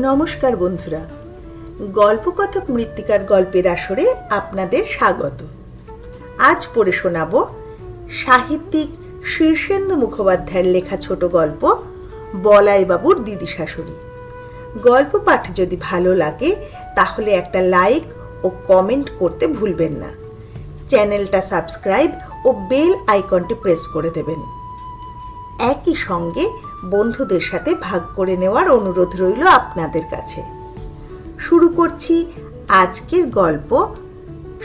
নমস্কার বন্ধুরা, গল্পকথক মৃত্তিকার গল্পের আসরে আপনাদের স্বাগত। আজ পড়ে শোনাব সাহিত্যিক শীর্ষেন্দু মুখোপাধ্যায়ের লেখা ছোট গল্প বলাইবাবুর দিদি শাশুড়ি। গল্প পাঠ যদি ভালো লাগে তাহলে একটা লাইক ও কমেন্ট করতে ভুলবেন না। চ্যানেলটা সাবস্ক্রাইব ও বেল আইকনটি প্রেস করে দেবেন। একই সঙ্গে বন্ধুদের সাথে ভাগ করে নেওয়ার অনুরোধ রইল আপনাদের কাছে। শুরু করছি আজকের গল্প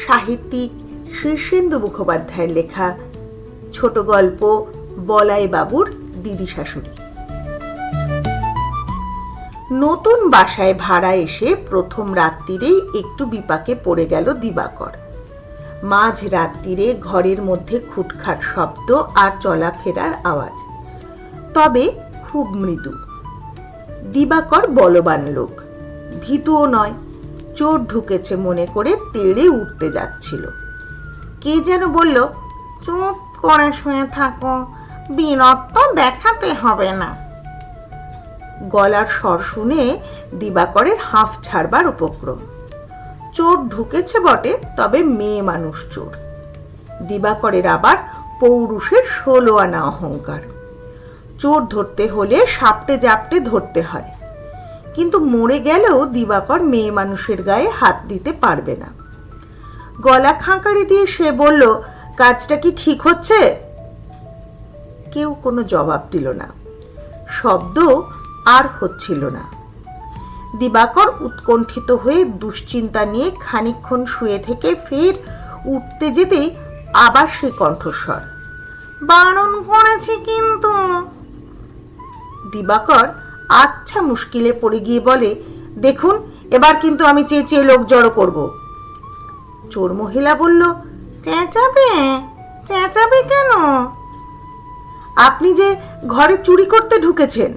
সাহিত্যিক শীর্ষেন্দু মুখোপাধ্যায়ের লেখা ছোট গল্প বলাইবাবুর দিদি শাশুড়ি। নতুন বাসায় ভাড়া এসে প্রথম রাত্রিরেই একটু বিপাকে পড়ে গেল দিবাকর। মাঝ রাত্রিরে ঘরের মধ্যে খুটখাট শব্দ আর চলাফেরার আওয়াজ, তবে খুব মৃদু। দিবাকর বলবান লোক, ভীতুও নয়। চোর ঢুকেছে মনে করে তেড়ে উঠতে যাচ্ছিল। কে যেন বলল, চুপ করে শুয়ে থাকো, বীরত্ব দেখাতে হবে না। গলার স্বর শুনে দিবাকরের হাঁফ ছাড়বার উপক্রম। চোর ঢুকেছে বটে, তবে মেয়ে মানুষ চোর। দিবাকরের আবার পৌরুষের 16 আনা অহংকার। চোর ধরতে হলে সাপটে জাপটে ধরতে হয়, কিন্তু মরে গেলেও দিবাকর মেয়ে মানুষের গায়ে হাত দিতে পারবে না। গলা খাঁকারি দিয়ে সে বলল, কাজটা কি ঠিক হচ্ছে? কেউ কোনো জবাব দিল না। শব্দ আর হচ্ছিল না। দিবাকর উৎকণ্ঠিত হয়ে দুশ্চিন্তা নিয়ে খানিকক্ষণ শুয়ে থেকে ফের উঠতে যেতেই আবার সে কণ্ঠস্বর, বারণ করেছি কিন্তু। দিবাকর আচ্ছা মুশকিলে পড়ে গিয়ে বলে, দেখুন এবার কিন্তু আমি চেঁচিয়ে লোক জড়ো করব। চোর মহিলা বলল, চেঁচাবে? চেঁচাবে কেন? আপনি যে ঘরে চুরি করতে ঢুকেছেন।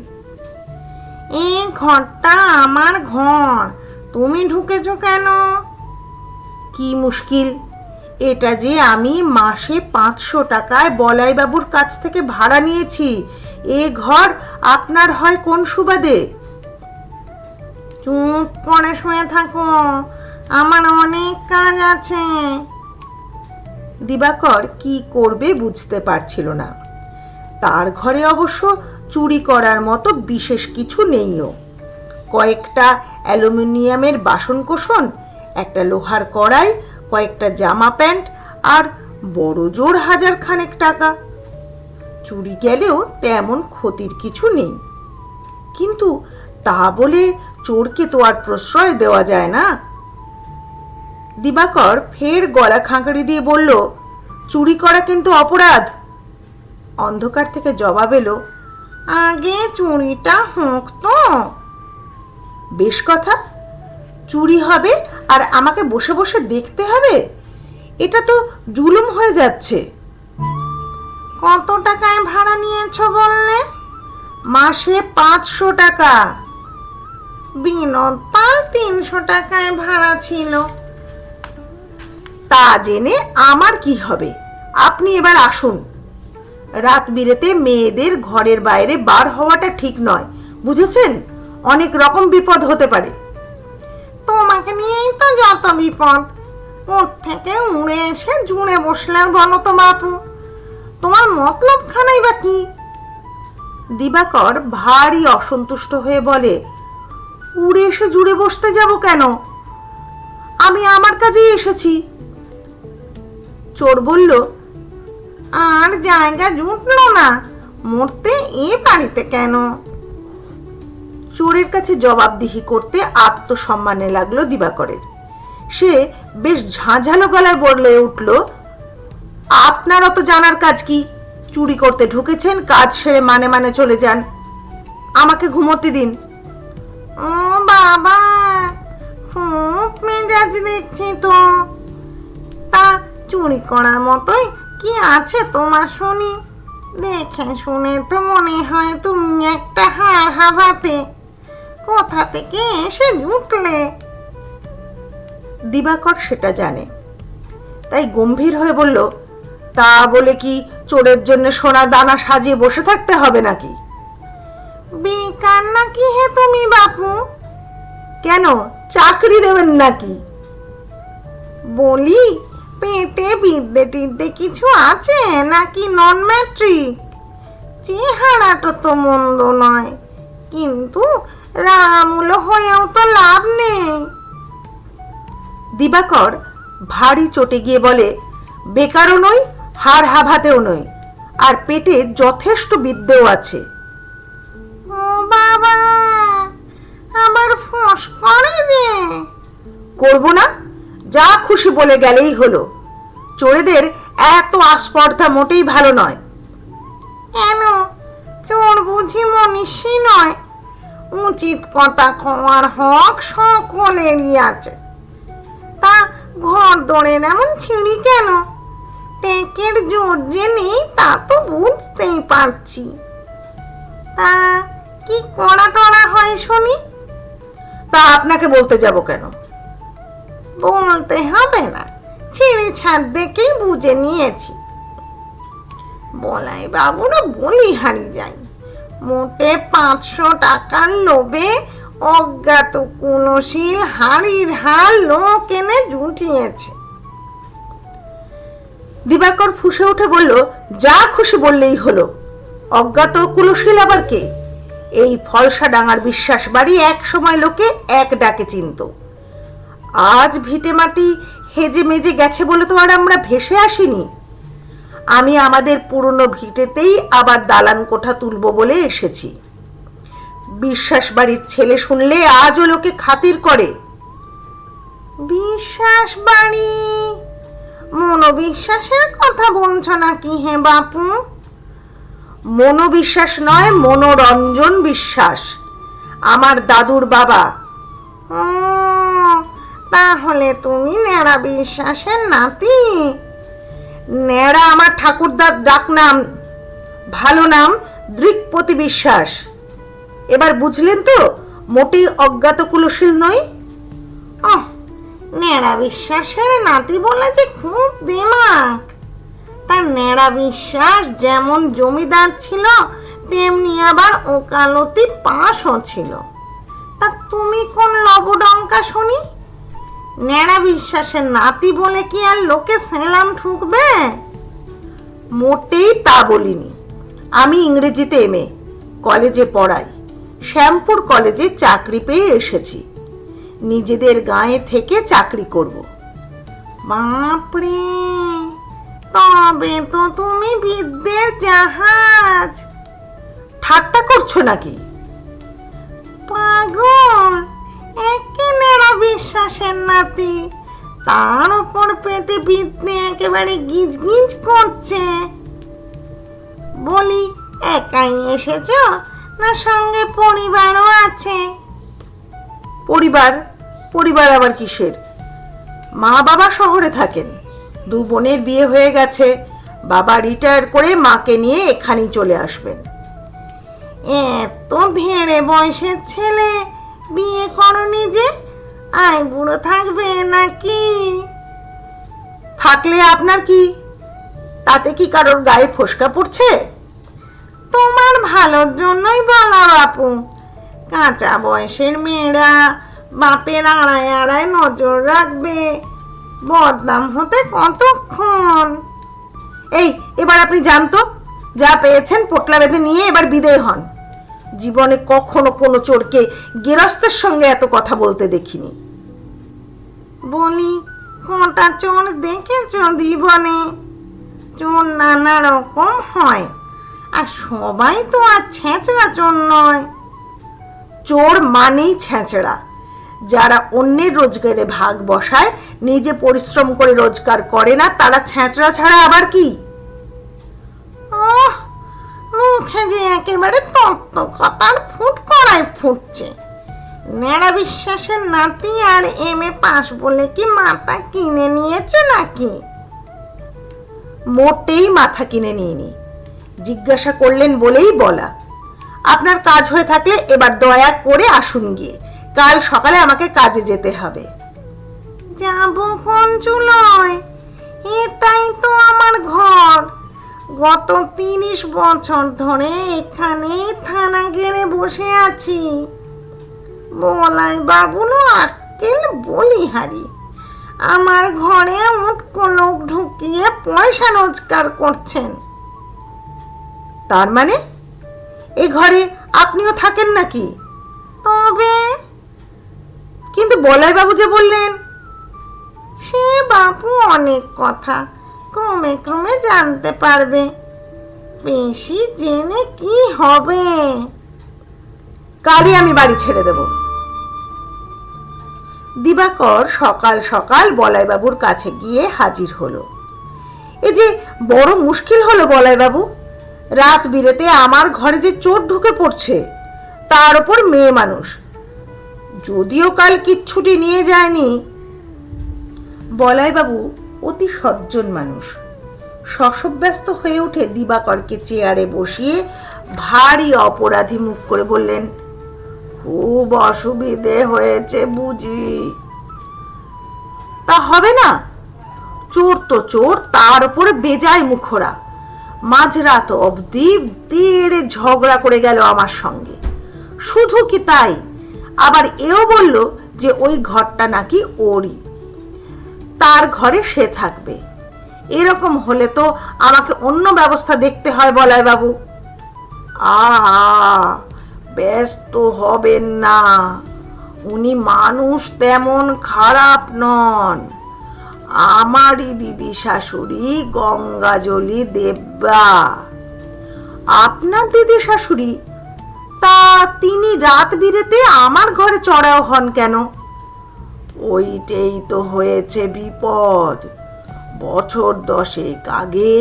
এই ঘরটা আমার ঘর, তুমি ঢুকেছো কেন? কি মুশকিল? এটা যে আমি মাসে 500 টাকায় বলাইবাবুর কাছ থেকে ভাড়া নিয়েছি। এ ঘর আপনার হয় কোন সুবাদে? চুপ করে শুয়ে থাকো, আমার অনেক কাজ আছে। দিবাকর কি করবে বুঝতে পারছিল না। তার ঘরে অবশ্য চুরি করার মতো বিশেষ কিছু নেইও। কয়েকটা অ্যালুমিনিয়ামের বাসনকোসন, একটা লোহার কড়াই, কয়েকটা জামা প্যান্ট আর বড় জোর 1000 খানেক টাকা। চুরি গেলেও তেমন ক্ষতির কিছু নেই, কিন্তু তা বলে চোরকে তো আর প্রশ্রয় দেওয়া যায় না। দিবাকর ফের গলা খাঁকারি দিয়ে বলল, চুরি করা কিন্তু অপরাধ। অন্ধকার থেকে জবাব এলো, আগে চুরিটা হোক তো। বেশ কথা, চুরি হবে আর আমাকে বসে বসে দেখতে হবে? এটা তো জুলুম হয়ে যাচ্ছে। কত টাকায় ভাড়া নিয়েছো বললে? মাসে 500 টাকা। বিনোদ পাল 300 টাকায় ভাড়া ছিল। তা জেনে আমার কি হবে? আপনি এবার আসুন। রাত বিরেতে মেয়েদের ঘরের বাইরে বার হওয়াটা ঠিক নয়, বুঝেছেন? অনেক রকম বিপদ হতে পারে। তোমাকে নিয়েই তো যত বিপদ। কোত্থেকে উড়ে এসে জুড়ে বসলে বলো তো বাপু, তোমার মতলব খানাই বা কি? দিবাকর ভারী অসন্তুষ্ট হয়ে বলে, উড়ে এসে জুড়ে বসতে যাব কেন? আমি আমার কাজেই এসেছি। চোর বলল, আর জায়গা জুটলো না, মরতে এ বাড়িতে কেন? চোরের কাছে জবাবদিহি করতে আত্মসম্মানে লাগলো দিবাকরের। সে বেশ ঝাঁঝালো গলায় বলে উঠল, আপনার অত জানার কাজ কি? চুরি করতে ঢুকেছেন, কাজ সেরে মানে মানে চলে যান। আমাকে ঘুমোতে দিন। ও বাবা, খুব মেজাজ দেখছি তো। তা চুরি করার মতোই কি আছে তোমার শুনি? দেখে শুনে তো মনে হয় তুমি একটা হাড় হাবাতে। কোথা থেকে এসে জুটলে? দিবাকর সেটা জানে, তাই গম্ভীর হয়ে বলল, তা বলে কি চোরের জন্য সোনা দানা সাজিয়ে বসে থাকতে হবে নাকি? বেকার নাকি হে তুমি বাপু? কেন, চাকরি দেবেন নাকি? বলি, পেটে বিদ্যে টিদ্যে কিছু আছে নাকি নন ম্যাট্রিক? চেহারাটা তো মন্দ নয়, কিন্তু রামুলো হয়েও তো লাভ নেই। দিবাকর ভারী চটে গিয়ে বলে, বেকারও নই, হাড় হাভাতেও নই, আর পেটে যথেষ্ট বিদ্যেও আছে। ও বাবা, আবার ফোঁস করে যে। করবো না, যা খুশি বলে গেলেই হলো। চোরেদের এত আস্পর্ধা মোটেই ভালো নয়। কেন, চোর বুঝি মনীষী নয়? উচিত কথা খাওয়ার হক সকলেরই আছে। তা ঘর দোড়ের এমন ছিঁড়ি কেন? টেকের জোর যে নেই তা তো বুঝতেই পারছি। তা কি করা টরা হয় শুনি? তা আপনাকে বলতে যাব কেন? বলতে হবে না, ছিঁড়ি ছাড় দেখেই বুঝে নিয়েছি। বলাই বাবুরা বলিহারি যাই, মোটে 500 টাকার লোভে অজ্ঞাত কুণশীল হাড়ির হাড় লোক এনে জুটিয়েছে। দিবাকর ফুঁসে উঠে বলল, যা খুশি বললেই হলো। অজ্ঞাত কুলশীল আবার কে? এই ফলসা ডাঙার বিশ্বাস বাড়ি এক সময় লোকে এক ডাকে চিনত। আজ ভিটে মাটি হেজে মেজে গেছে বলে তো আর আমরা ভেসে আসিনি। আমি আমাদের পুরনো ভিটেতেই আবার দালান কোঠা তুলব বলে এসেছি। বিশ্বাস বাড়ির ছেলে শুনলে আজও লোকে খাতির করে। বিশ্বাস বাড়ি? মনোবিশ্বাসের কথা বলছো নাকি হে বাপু? মনোবিশ্বাস নয়, মনোরঞ্জন বিশ্বাস, আমার দাদুর বাবা। ও, তাহলে তুমি ন্যাড়া বিশ্বাসের নাতি? ন্যাড়া আমার ঠাকুরদার ডাক নাম, ভালো নাম দৃকপতি বিশ্বাস। এবার বুঝলেন তো মোটেই অজ্ঞাত কুলশীল নই। ন্যাড়া বিশ্বাসের নাতি বলে যে খুব দিমাগ। তার ন্যাড়া বিশ্বাস যেমন জমিদার ছিল, তেমনি আবার ওকালতি পাশও ছিল। তা তুমি কোন লবডঙ্কা শুনি? ন্যাড়া বিশ্বাসের নাতি বলে কি আর লোকে সেলাম ঠুকবে? মোটেই তা বলিনি। আমি ইংরেজিতে এমএ, কলেজে পড়াই। শ্যামপুর কলেজে চাকরি পেয়ে এসেছি। নিজেদের গাঁয়ে থেকে চাকরি করব। বাপরে, তবে তো তুমি বিদ্যের জাহাজ। ঠাট্টা করছো নাকি? পাগল, একে নেড়া বিশ্বাসের নাতি, তার উপর পেটে বিদ্যে একেবারে গিজ গিজ করছে। বলি, একাই এসেছো না সঙ্গে পরিবারও আছে? পরিবার? পরিবার আবার কিসের? মা বাবা শহরে থাকেন, 2 বোনের বিয়ে হয়ে গেছে। বাবা রিটায়ার করে মাকে নিয়ে এখানেই চলে আসবেন। এত ধেড়ে বয়সের ছেলে, বিয়ে করনি যে? আই বুড়ো থাকবে নাকি? থাকলে আপনার কি? তাতে কি কারোর গায়ে ফোসকা পড়ছে? তোমার ভালোর জন্যই বলা বাপু। কাঁচা বয়সের মেয়েরা বাপের আড়ায় আড়ায় নজর রাখবে, বদনাম হতে কতক্ষণ। এই, এবার আপনি জানতো, যা পেয়েছেন পোটলা বেঁধে নিয়ে এবার বিদেয় হন। জীবনে কখনো কোনো চোরকে গেরস্তের সঙ্গে এত কথা বলতে দেখিনি। বলি, কটা চোর দেখেছ জীবনে? চোর নানা রকম হয়, আর সবাই তো আর ছেঁচড়া চোর নয়। চোর মানেই ছেঁচড়া। যারা অন্যের রোজগারে ভাগ বসায়, নিজে পরিশ্রম করে রোজগার করে না, তারা ছেঁচড়া ছাড়া আবার কি? মুখে যে একেবারে তত্ত্ব কথার ফুট করায় ফুটছে। ন্যাড়া বিশ্বাসের নাতি আর এমএ পাস বলে কি মাথা কিনে নিয়েছে নাকি? মোটেই মাথা কিনে নিইনি। জিজ্ঞাসা করলেন বলেই বলা। আপনার কাজ হয়ে থাকলে এবার দয়া করে আসুন গিয়ে। কাল সকালে আমাকে কাজে যেতে হবে। যাব কোন চুলোয়? এটাই তো আমার ঘর। গত 30 বছর ধরে এখানেই থানা গেড়ে বসে আছি। বলাই বাবুনো আক্কেল বলিহারি, আমার ঘরে উটকো লোক ঢুকিয়ে পয়সা রোজগার করছেন। তার মানে এই ঘরে আপনিও থাকেন নাকি? তবে কিন্তু বলাই বাবু যে বললেন। সে বাবু অনেক কথা ক্রমে ক্রমে জানতে পারবে, বেশি জেনে কি হবে। কালই আমি বাড়ি ছেড়ে দেব। দিবাকর সকাল সকাল বলাইবাবুর কাছে গিয়ে হাজির হলো। এ যে বড় মুশকিল হলো বলাইবাবু, রাত বিরেতে আমার ঘরে যে চোর ঢুকে পড়ছে, তার উপর মেয়ে মানুষ, যদিও কাল কিচ্ছুটি নিয়ে যায়নি। বলাইবাবু অতি সজ্জন মানুষ, শশব্যস্ত হয়ে উঠে দিবাকরকে চেয়ারে বসিয়ে ভারী অপরাধী মুখ করে বললেন, খুব অসুবিধে হয়েছে বুঝি। তা হবে না, চোর তো চোর, তার উপরে বেজায় মুখরা। মাঝরাত অবধি দেড়ে ঝগড়া করে গেল আমার সঙ্গে। শুধু কি তাই, আবার এও বলল যে ওই ঘরটা নাকি ওরই, তার ঘরে সে থাকবে। এরকম হলে তো আমাকে অন্য ব্যবস্থা দেখতে হয় বলাই বাবু। ব্যস্ত হবেন না, উনি মানুষ তেমন খারাপ নন। আমারই দিদি শাশুড়ি গঙ্গাজলি দেব্যা। আপনার দিদি শাশুড়ি? তা তিনি রাত বিরেতে আমার ঘরে চড়াও হন কেন? ওইটাই তো হয়েছে বিপদ। বছর 10 আগে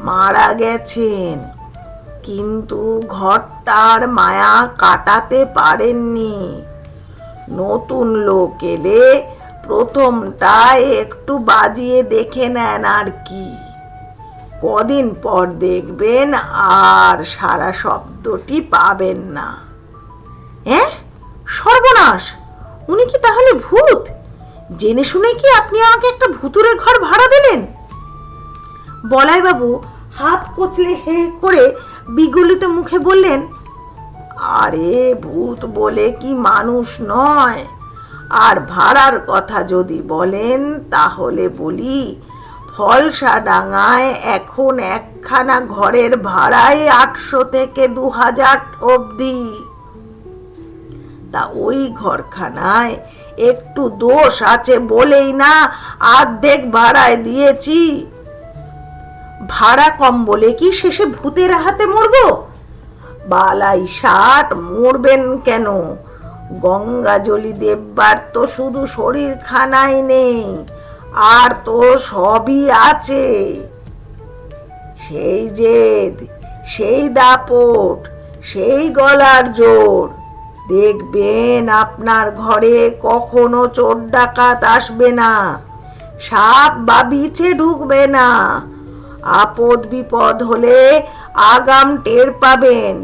মারা গেছেন, কিন্তু ঘরটার মায়া কাটাতে পারেননি। নতুন লোক এলে প্রথমটা একটু বাজিয়ে দেখে নেন আর কি, কদিন পর দেখবেন আর সারা শব্দটি পাবেন না। সর্বনাশ, উনি কি তাহলে ভূত? জেনে শুনে কি আপনি আমাকে একটা ভুতুরে ঘর ভাড়া দিলেন? বলাইবাবু হাত কচলে হে করে বিগলিত মুখে বললেন, আরে ভূত বলে কি মানুষ নয়। আর ভাড়ার কথা যদি বলেন তাহলে বলি, ফলসাডাঙ্গায় এখন একখানা ঘরের ভাড়ায় 800 থেকে 2000 অবধি। তা ওই ঘরখানায় একটু দোষ আছে বলেই না অর্ধেক ভাড়ায় দিয়েছি। ভাড়া কম বলে কি শেষে ভূতের হাতে মরবো? বালাই ষাট, মরবেন কেন? গঙ্গাজলি দেববার তো শুধু শরীর খানাই নেই, আর তো সবই আছে। সেই জেদ, সেই দাপট, সেই গলার জোর। দেখবেন আপনার ঘরে কখনো চোর ডাকাত আসবে না, সাপ বা বিছে ঢুকবে না। আপদ বিপদ হলে আগাম টের পাবেন।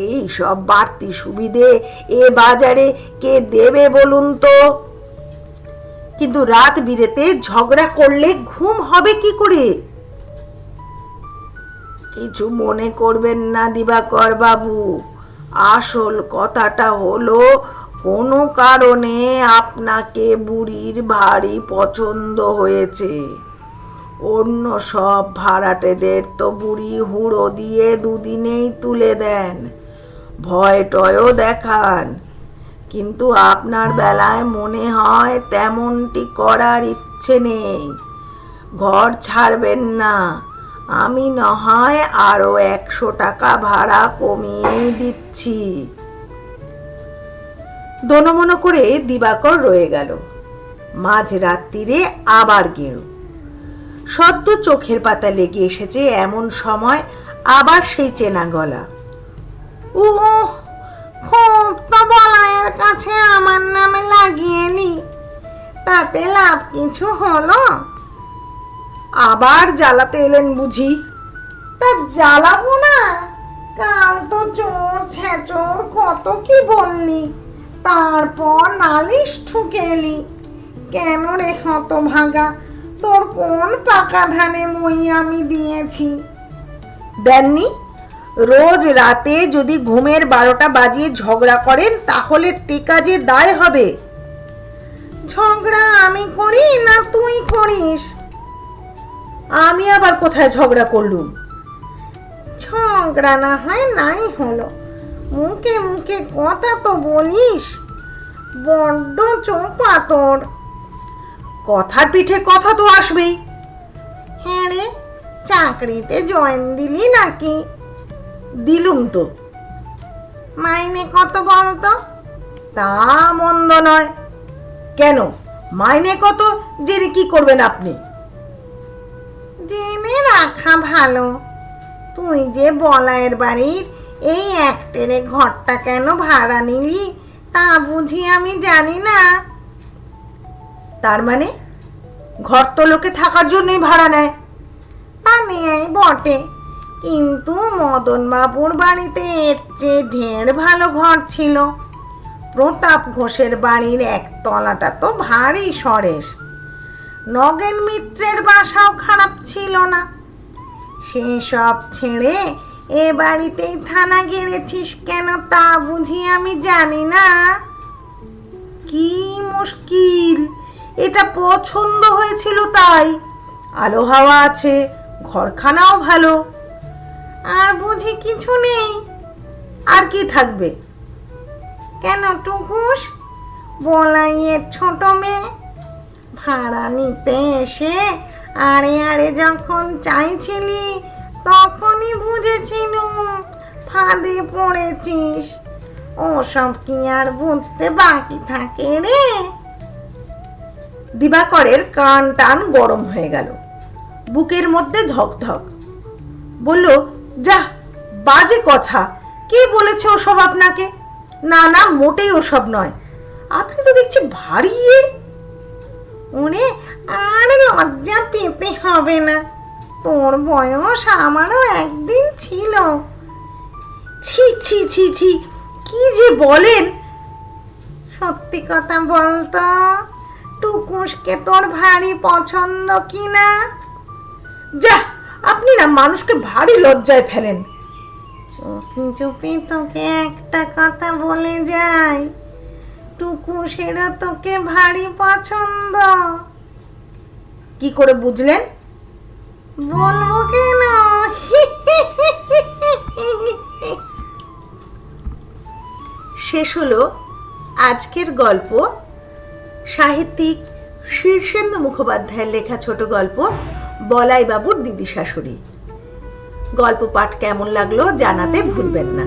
এই সব বাড়তি সুবিধে এ বাজারে কে দেবে বলুন তো? কিন্তু রাত বিরেতে ঝগড়া করলে ঘুম হবে কি করে? কিছু মনে করবেন না দিবাকর বাবু, আসল কথাটা হলো কোনো কারণে আপনাকে বুড়ির ভারী পছন্দ হয়েছে। অন্য সব ভাড়াটেদের তো বুড়ি হুড়ো দিয়ে দুদিনেই তুলে দেন, ভয় টয়ও দেখান, কিন্তু আপনার বেলায় মনে হয় তেমনটি করার ইচ্ছে নেই। ঘর ছাড়বেন না, আমি না হয় আরো 100 টাকা ভাড়া কমিয়ে দিচ্ছি। দোনমনো করে দিবাকর রয়ে গেল। মাঝ রাত্রিরে আবার গেরো। সদ্য চোখের পাতা লেগে এসেছে এমন সময় আবার সেই চেনা গলা। খুব তো বলাইয়ের কাছে আমার নামে লাগিয়ে নি, তাতে লাভ কিছু হলো? আবার জ্বালাতে এলেন বুঝি? তা জ্বালাবো না, কাল তো চোর ছেচোর কত কি বললি, তারপর নালিশ ঠুকে এলি। কেন রে হতভাগা, তোর কোন পাকা ধানে মই আমি দিয়েছি? দেননি? রোজ রাতে যদি ঘুমের 12টা বাজিয়ে ঝগড়া করেন তাহলে টেকা যে দায় হবে। ঝগড়া আমি করি না তুই করিস? আমি আবার কোথায় ঝগড়া করলুম? ঝগড়া না হয় নাই হলো, মুখে মুখে কথা তো বলিস, বড্ড চোপা তোর। কথার পিঠে কথা তো আসবেই। হ্যাঁ রে, চাকরিতে জয়েন দিলি নাকি? দিলুম তো। মাইনে কত বলতো? তা মন্দ নয়। কেন, মাইনে কত জেনে কি করবেন আপনি? জেনে রাখা ভালো। তুই যে বলায়ের বাড়ির এই একটেরে ঘরটা কেন ভাড়া নিলি তা বুঝি আমি জানি না। তার মানে ঘর তো লোকে থাকার জন্যই ভাড়া নেয়। তা নেয় বটে, কিন্তু মদন বাবুর বাড়িতে এর চেয়ে ঢের ভালো ঘর ছিল। প্রতাপ ঘোষের বাড়ির একতলাটা তো ভারী সরেস। নগেন মিত্রের বাসাও খারাপ ছিল না। সেসব ছেড়ে এ বাড়িতেই থানা গেড়েছিস কেন তা বুঝি আমি জানি না। কি মুশকিল, এটা পছন্দ হয়েছিল তাই। আলো হাওয়া আছে, ঘরখানাও ভালো। আর বুঝি কিছু নেই? আর কি থাকবে? কেন টুকুস, বলাইয়ের ছোট মেয়ে, ভাড়া নিতে এসে আড়ে আড়ে যখন চাইছিলি তখনই বুঝেছিলুম ফাঁদে পড়েছিস। ওসব কি আর বুঝতে বাকি থাকে রে? দিবাকরের কান টান গরম হয়ে গেল, বুকের মধ্যে ধক ধক। বলল, যা, বাজে কথা। কে বলেছে ওসব আপনাকে? না না, মোটেই ওসব নয়। আপনি তো দেখছি ভারী। ওরে, আর লজ্জা পেতে হবে না, তোর বয়স আমারও একদিন ছিল। ছি ছি ছি ছি, কি যে বলেন! সত্যি কথা বলতো, টুকুসকে তোর ভারী পছন্দ কিনা? যা, আপনি না মানুষকে ভারী লজ্জায় ফেলেন। চুপি চুপি তোকে একটা কথা বলে যাই, টুকুসেরও তোকে ভারী পছন্দ। কি করে বুঝলেন? বলবো কেন? শেষ হলো আজকের গল্প, সাহিত্যিক শীর্ষেন্দু মুখোপাধ্যায়ের লেখা ছোট গল্প বলাই বাবুর দিদি শাশুড়ি। গল্প পাঠ কেমন লাগলো জানাতে ভুলবেন না।